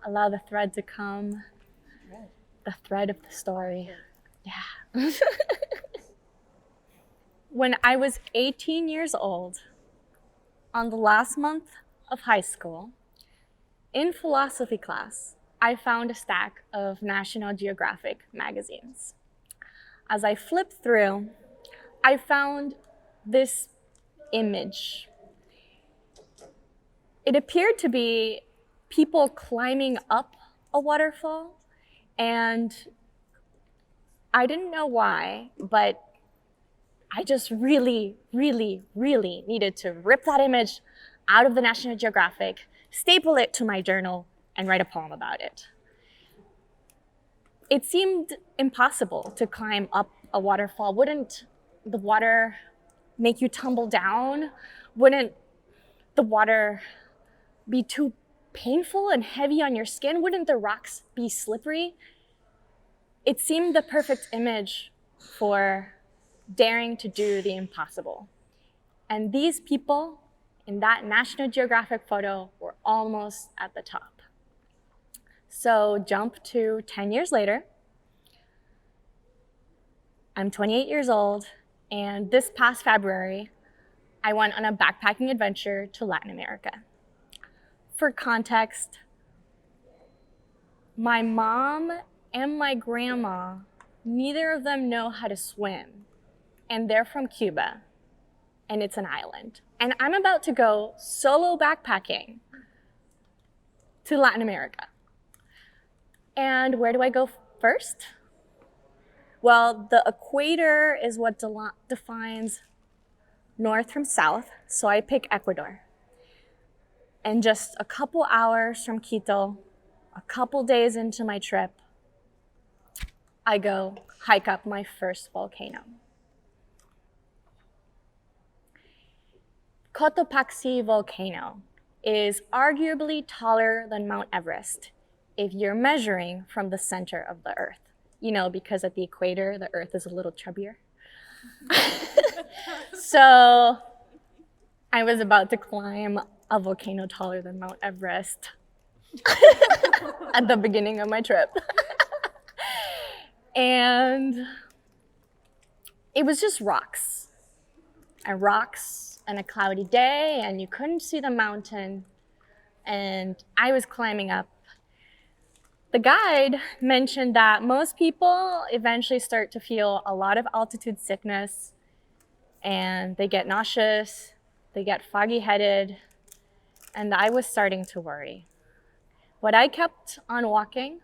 allow the thread to come, the thread of the story. Yeah. When I was 18 years old, on the last month of high school, in philosophy class, I found a stack of National Geographic magazines. As I flipped through, I found this image. It appeared to be people climbing up a waterfall, and I didn't know why, but I just really, really, really needed to rip that image out of the National Geographic, staple it to my journal, and write a poem about it. It seemed impossible to climb up a waterfall. Wouldn't the water make you tumble down? Wouldn't the water be too painful and heavy on your skin? Wouldn't the rocks be slippery? It seemed the perfect image for daring to do the impossible. And these people in that National Geographic photo were almost at the top. So jump to 10 years later. I'm 28 years old, and this past February, I went on a backpacking adventure to Latin America. For context, my mom and my grandma, neither of them know how to swim, and they're from Cuba, and it's an island. And I'm about to go solo backpacking to Latin America. And where do I go first? Well, the equator is what defines north from south, so I pick Ecuador. And just a couple hours from Quito, a couple days into my trip, I go hike up my first volcano. Cotopaxi volcano is arguably taller than Mount Everest if you're measuring from the center of the Earth. You know, because at the equator, the Earth is a little chubbier. So I was about to climb a volcano taller than Mount Everest at the beginning of my trip. And it was just rocks and a cloudy day, and you couldn't see the mountain. And I was climbing up. The guide mentioned that most people eventually start to feel a lot of altitude sickness, and they get nauseous, they get foggy-headed, and I was starting to worry. But I kept on walking,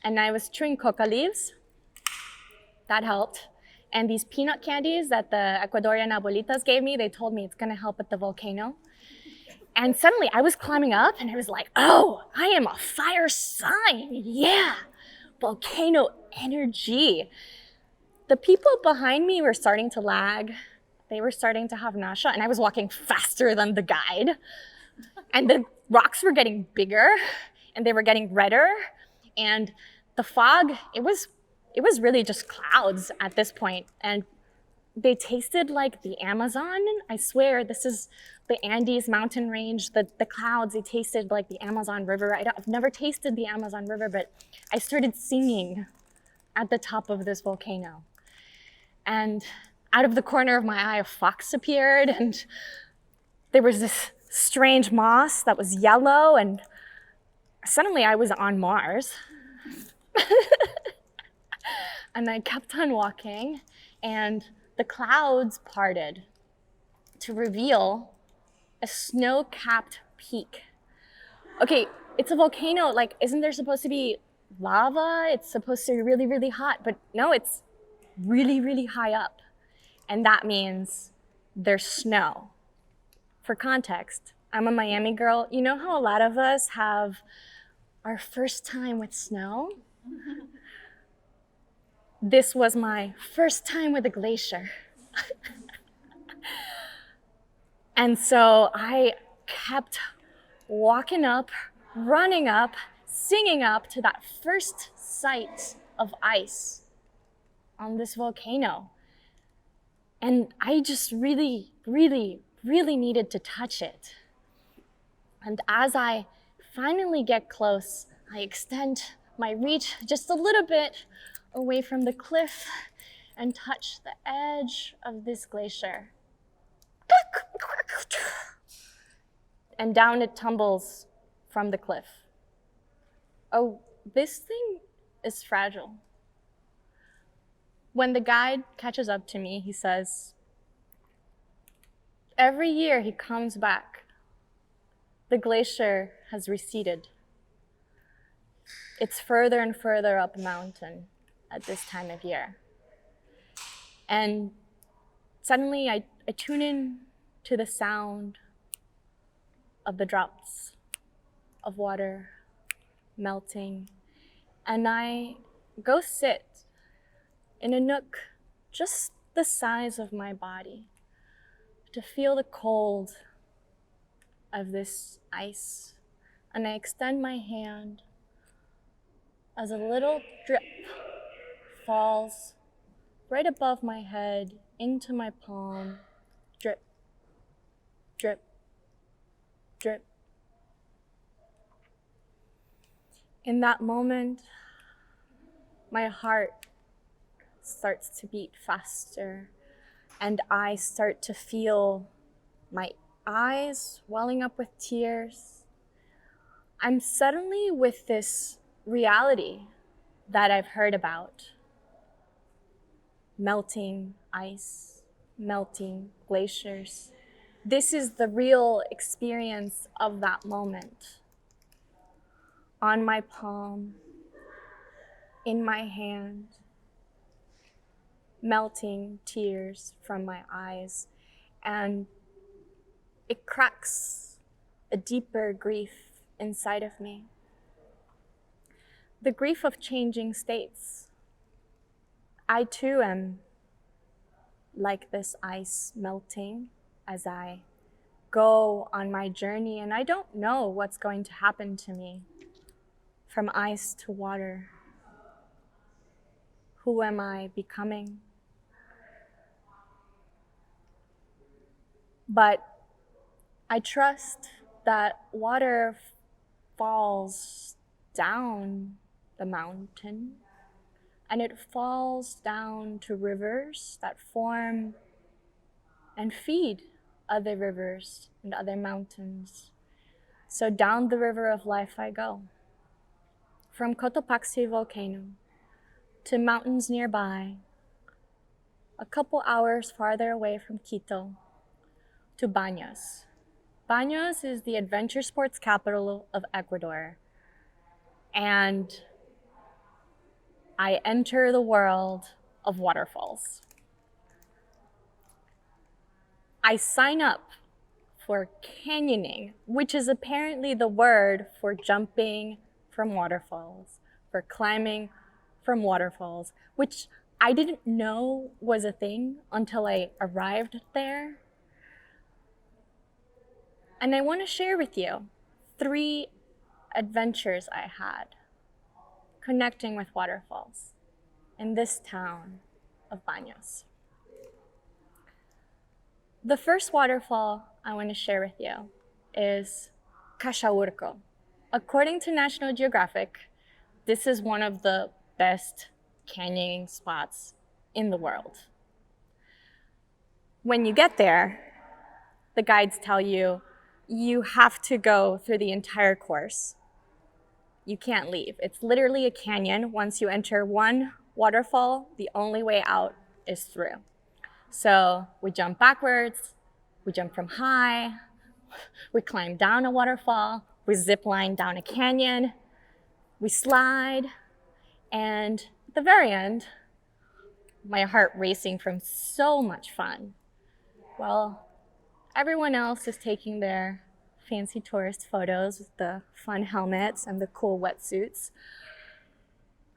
and I was chewing coca leaves. That helped. And these peanut candies that the Ecuadorian abuelitas gave me, they told me it's gonna help at the volcano. And suddenly I was climbing up and I was like, oh, I am a fire sign. Yeah, volcano energy. The people behind me were starting to lag. They were starting to have nausea, and I was walking faster than the guide. And the rocks were getting bigger and they were getting redder. And the fog, it was really just clouds at this point. And they tasted like the Amazon. I swear, this is the Andes mountain range. The clouds, they tasted like the Amazon River. I've never tasted the Amazon River, but I started singing at the top of this volcano. And out of the corner of my eye, a fox appeared, and there was this strange moss that was yellow, and suddenly I was on Mars. And I kept on walking, and the clouds parted to reveal a snow-capped peak. Okay, it's a volcano. Like, isn't there supposed to be lava? It's supposed to be really, really hot. But no, it's really, really high up. And that means there's snow. For context, I'm a Miami girl. You know how a lot of us have our first time with snow? This was my first time with a glacier. And so I kept walking up, running up, singing up to that first sight of ice on this volcano. And I just really, really, really needed to touch it. And as I finally get close, I extend my reach just a little bit away from the cliff and touch the edge of this glacier. And down it tumbles from the cliff. Oh, this thing is fragile. When the guide catches up to me, he says, every year he comes back, the glacier has receded. It's further and further up the mountain at this time of year. And suddenly I tune in to the sound of the drops of water melting, and I go sit in a nook just the size of my body to feel the cold of this ice. And I extend my hand as a little drip falls right above my head into my palm. Drip, drip, drip. In that moment, my heart starts to beat faster, and I start to feel my eyes welling up with tears. I'm suddenly with this reality that I've heard about. Melting ice, melting glaciers. This is the real experience of that moment. On my palm, in my hand, melting tears from my eyes, and it cracks a deeper grief inside of me. The grief of changing states. I too am like this ice melting as I go on my journey, and I don't know what's going to happen to me from ice to water. Who am I becoming? But I trust that water falls down the mountain, and it falls down to rivers that form and feed other rivers and other mountains. So down the river of life I go, from Cotopaxi volcano to mountains nearby, a couple hours farther away from Quito, to Baños. Baños is the adventure sports capital of Ecuador, and I enter the world of waterfalls. I sign up for canyoning, which is apparently the word for jumping from waterfalls, for climbing from waterfalls, which I didn't know was a thing until I arrived there. And I want to share with you 3 adventures I had connecting with waterfalls in this town of Baños. The first waterfall I want to share with you is Cachaurco. According to National Geographic, this is one of the best canyoning spots in the world. When you get there, the guides tell you you have to go through the entire course. You can't leave. It's literally a canyon. Once you enter one waterfall, the only way out is through. So we jump backwards, we jump from high, we climb down a waterfall, we zip line down a canyon, we slide, and at the very end, my heart racing from so much fun. Well, everyone else is taking their fancy tourist photos with the fun helmets and the cool wetsuits.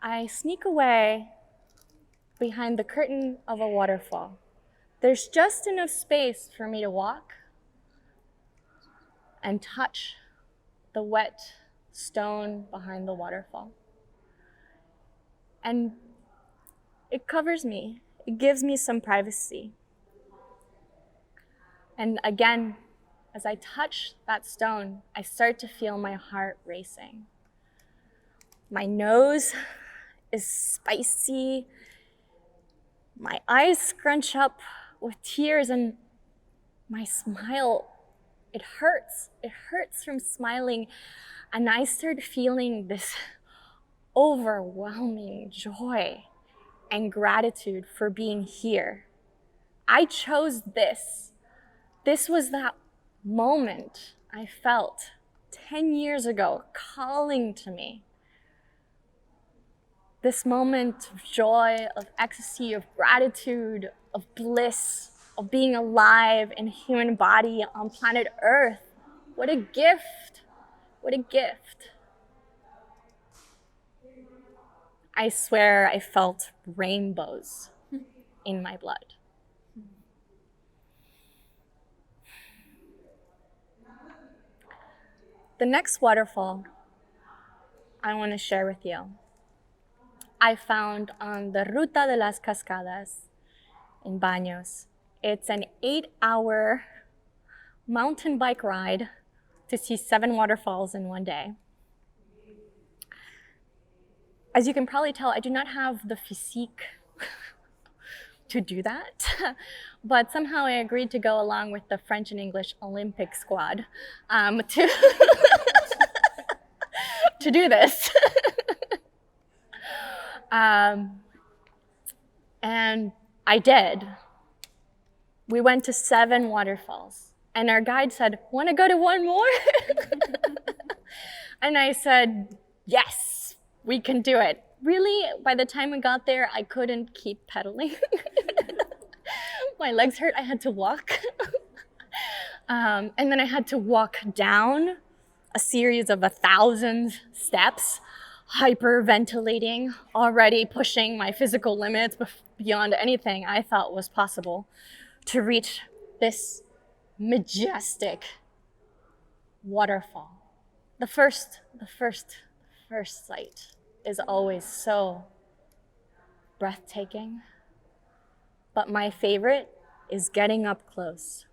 I sneak away behind the curtain of a waterfall. There's just enough space for me to walk and touch the wet stone behind the waterfall. And it covers me. It gives me some privacy. And again, as I touch that stone, I start to feel my heart racing. My nose is spicy. My eyes scrunch up with tears, and my smile, it hurts. It hurts from smiling. And I start feeling this overwhelming joy and gratitude for being here. I chose this. This was that moment I felt 10 years ago calling to me. This moment of joy, of ecstasy, of gratitude, of bliss, of being alive in a human body on planet Earth. What a gift. What a gift. I swear I felt rainbows in my blood. The next waterfall I want to share with you, I found on the Ruta de las Cascadas in Baños. It's an 8-hour mountain bike ride to see 7 waterfalls in one day. As you can probably tell, I do not have the physique to do that, but somehow I agreed to go along with the French and English Olympic squad to to do this. And I did. We went to 7 waterfalls, and our guide said, "Want to go to one more?" And I said, "Yes, we can do it." Really, by the time we got there, I couldn't keep pedaling. My legs hurt, I had to walk. And then I had to walk down a series of 1,000 steps, hyperventilating, already pushing my physical limits beyond anything I thought was possible to reach this majestic waterfall. The first sight is always so breathtaking, but my favorite is getting up close,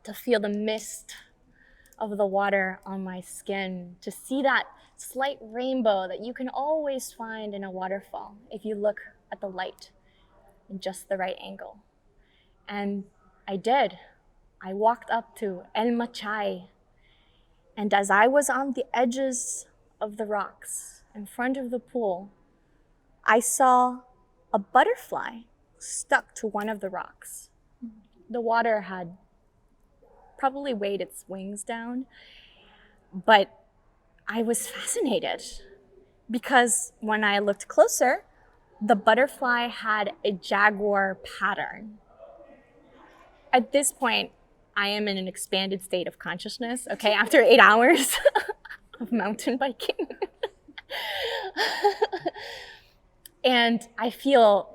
to feel the mist of the water on my skin, to see that slight rainbow that you can always find in a waterfall if you look at the light in just the right angle. And I did. I walked up to El Machay, and as I was on the edges of the rocks in front of the pool, I saw a butterfly stuck to one of the rocks. The water had probably weighed its wings down, but I was fascinated because when I looked closer, the butterfly had a jaguar pattern. At this point, I am in an expanded state of consciousness, okay, after 8 hours of mountain biking. And I feel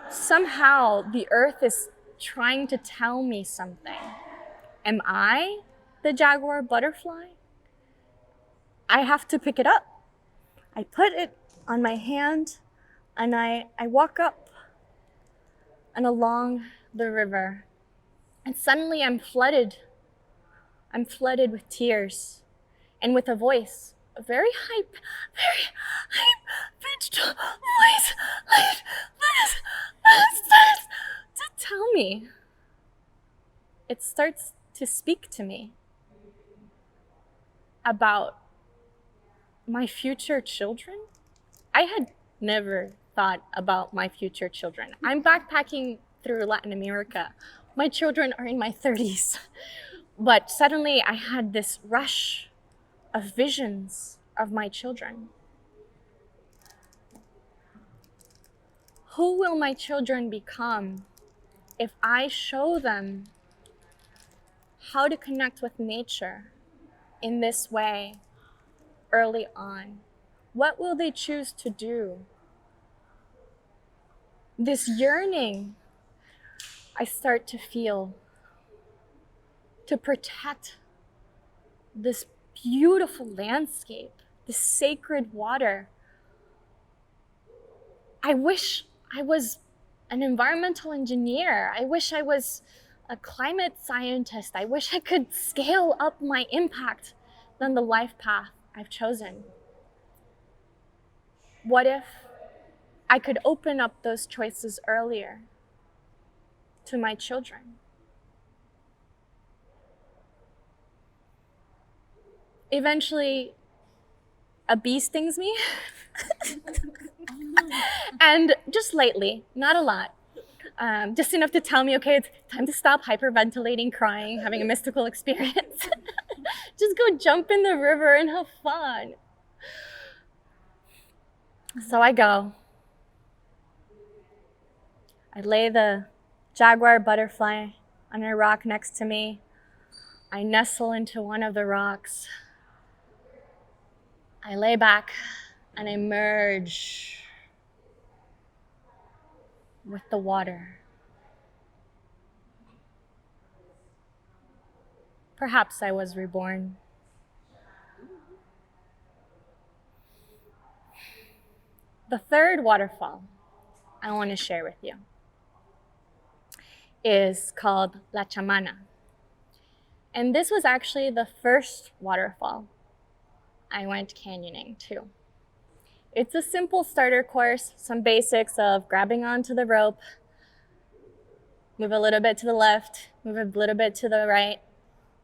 somehow the earth is trying to tell me something. Am I the jaguar butterfly? I have to pick it up. I put it on my hand and I walk up and along the river. And suddenly I'm flooded. I'm flooded with tears and with a voice, a very high pitched voice like this starts to tell me. It starts to speak to me about my future children. I had never thought about my future children. I'm backpacking through Latin America. My children are in my 30s. But suddenly I had this rush of visions of my children. Who will my children become if I show them how to connect with nature in this way early on? What will they choose to do? This yearning I start to feel to protect this beautiful landscape, this sacred water. I wish I was an environmental engineer. I wish I was a climate scientist. I wish I could scale up my impact than the life path I've chosen. What if I could open up those choices earlier to my children? Eventually, a bee stings me. And just lightly, not a lot. Just enough to tell me, okay, it's time to stop hyperventilating, crying, having a mystical experience. Just go jump in the river and have fun. So I go. I lay the Jaguar Butterfly on a rock next to me. I nestle into one of the rocks. I lay back and I merge with the water. Perhaps I was reborn. The third waterfall I want to share with you is called La Chamana. And this was actually the first waterfall I went canyoning to. It's a simple starter course, some basics of grabbing onto the rope, move a little bit to the left, move a little bit to the right.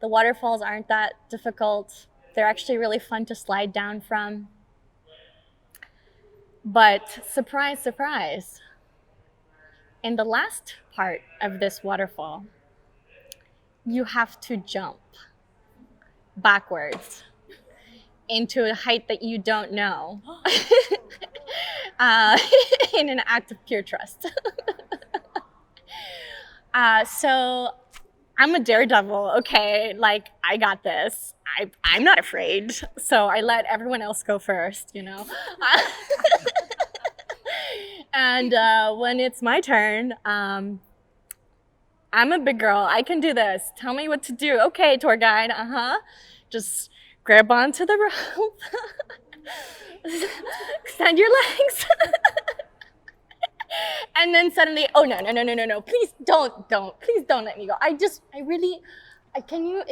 The waterfalls aren't that difficult. They're actually really fun to slide down from. But surprise, surprise, in the last part of this waterfall, you have to jump backwards into a height that you don't know in an act of pure trust. So I'm a daredevil, okay? Like, I got this. I'm not afraid. So I let everyone else go first, you know? And when it's my turn, I'm a big girl. I can do this. Tell me what to do. Okay, tour guide. Just grab onto the rope. Extend your legs. And then suddenly, oh, no. Please don't. Please don't let me go. Can you,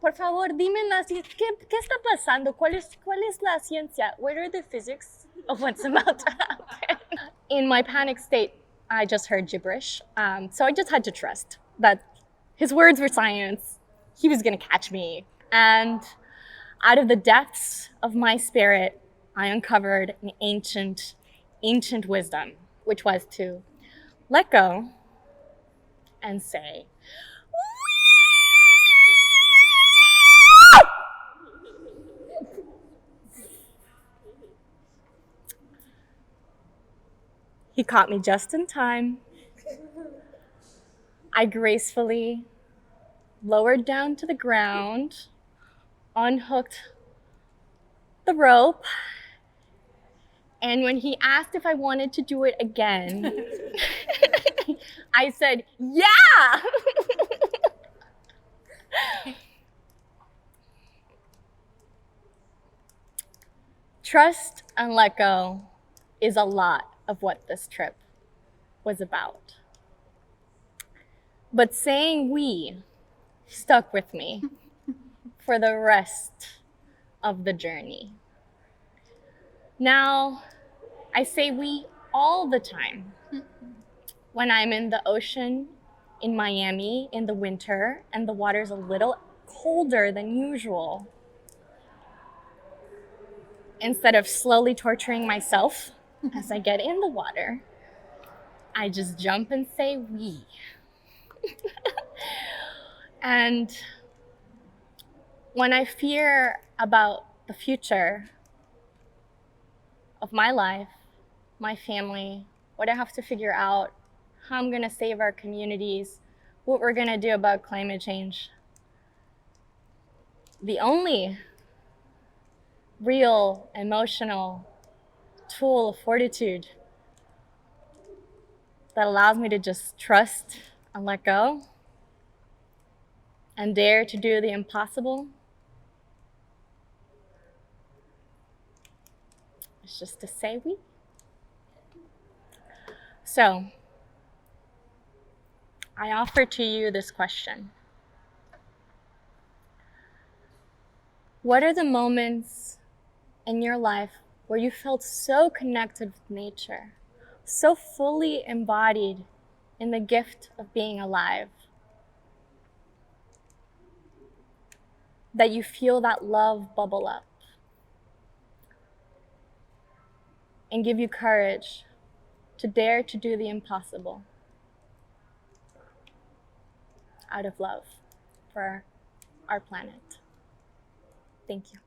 por favor, dime ¿qué está pasando? ¿Cuál es la ciencia? What are the physics of what's about to happen? In my panic state, I just heard gibberish. So I just had to trust that his words were science. He was going to catch me. And out of the depths of my spirit, I uncovered an ancient wisdom, which was to let go and say, he caught me just in time. I gracefully lowered down to the ground, unhooked the rope, and when he asked if I wanted to do it again, I said, yeah! Trust and let go is a lot of what this trip was about. But saying we stuck with me for the rest of the journey. Now, I say we all the time when I'm in the ocean in Miami in the winter and the water's a little colder than usual. Instead of slowly torturing myself as I get in the water, I just jump and say we. And when I fear about the future of my life, my family, what I have to figure out, how I'm gonna save our communities, what we're gonna do about climate change, the only real emotional tool of fortitude that allows me to just trust and let go and dare to do the impossible is just to say we. So, I offer to you this question. What are the moments in your life where you felt so connected with nature, so fully embodied in the gift of being alive, that you feel that love bubble up and give you courage to dare to do the impossible out of love for our planet. Thank you.